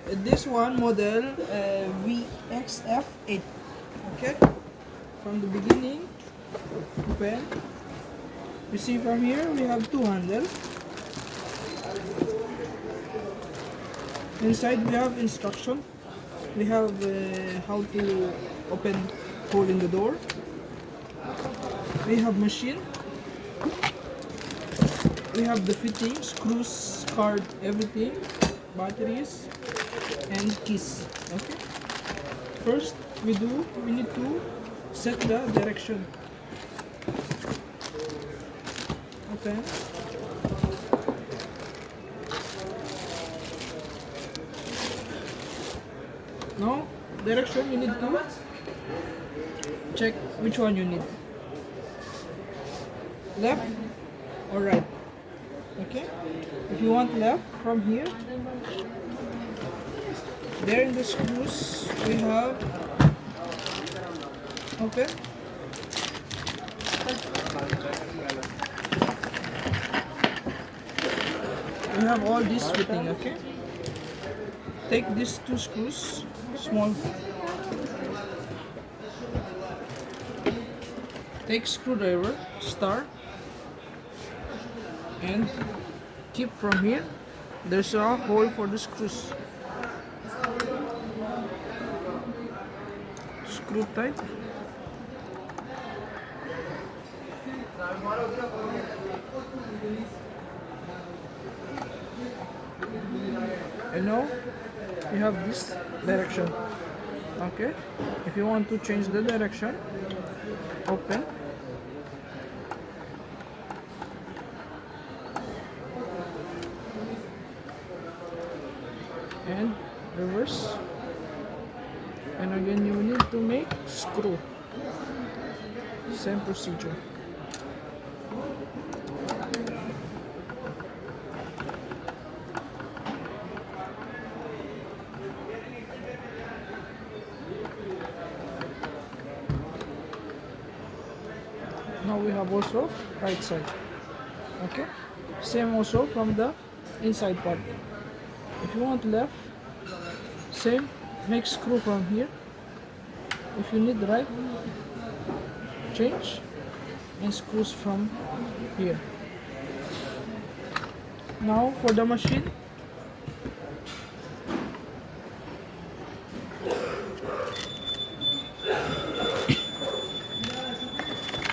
this one model VXF8. Okay, from the beginning, open. You see from here we have two handles. Inside we have instruction. We have how to open hole in the door. We have machine. We have the fitting, screws, card, everything, batteries, and keys. Okay. First, we need to set the direction. Okay. Now, direction you need to check which one you need. Left or right. Okay. If you want left, from here, there in the screws we have. Okay. We have all this fitting. Okay. Take these two screws, small. Take screwdriver, star, and keep from here. There's a hole for the screws. Screw tight. And now you have this direction. Okay, if you want to change the direction, open. And reverse, and again you need to make screw. Same procedure. Now we have also right side. Okay, same also from the inside part. If you want left, same, make screw from here. If you need right, change and screws from here. Now for the machine,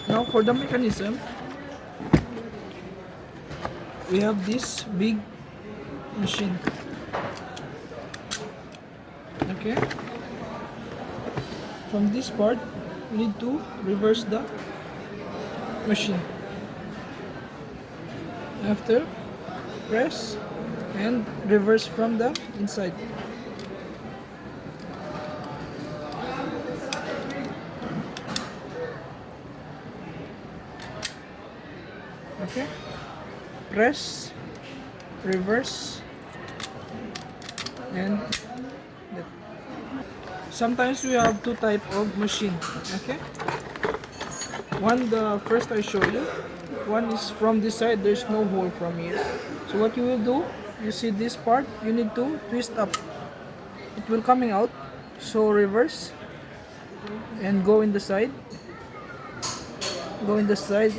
now for the mechanism, we have this big machine. Okay, from this part you need to reverse the machine. After, press and reverse from the inside. Okay, press, reverse, and that. Sometimes we have two type of machine. Okay, one, the first I show you, one is from this side, there's no hole from here. So what you will do, you see this part, you need to twist up, it will coming out. So reverse and go in the side,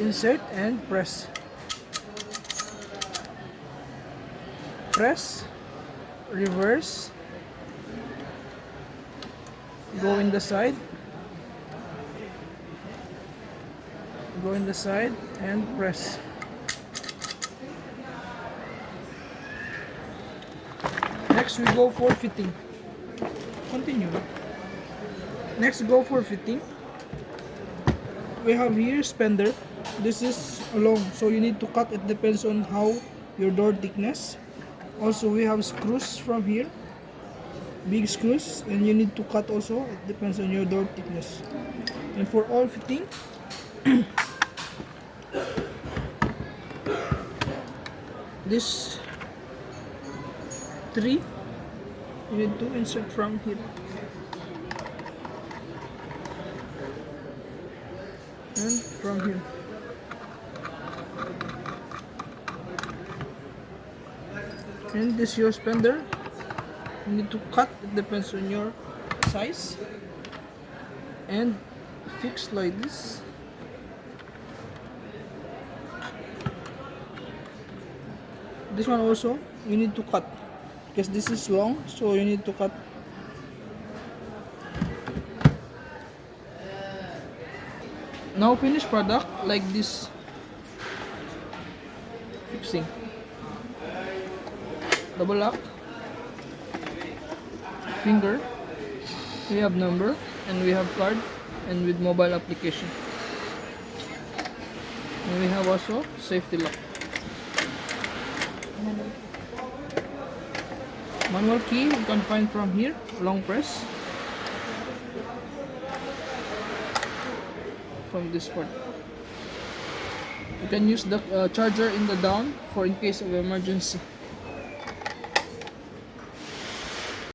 insert and press. Press, reverse, go in the side, and press. Next we go for fitting. Continue. Next go for fitting. We have here spender. This is long, so you need to cut. It depends on how your door thickness. Also we have screws from here, big screws, and you need to cut also. It depends on your door thickness. And for all fitting, this three you need to insert from here and from here. And this your spender, You need to cut, it depends on your size, and fix like this. This one also you need to cut because this is long, so you need to cut. Now finished product like this. Fixing. Double lock. Finger. We have number and we have card and with mobile application. And we have also safety lock. Manual key you can find from here, long press. From this part. You can use the charger in the down for in case of emergency.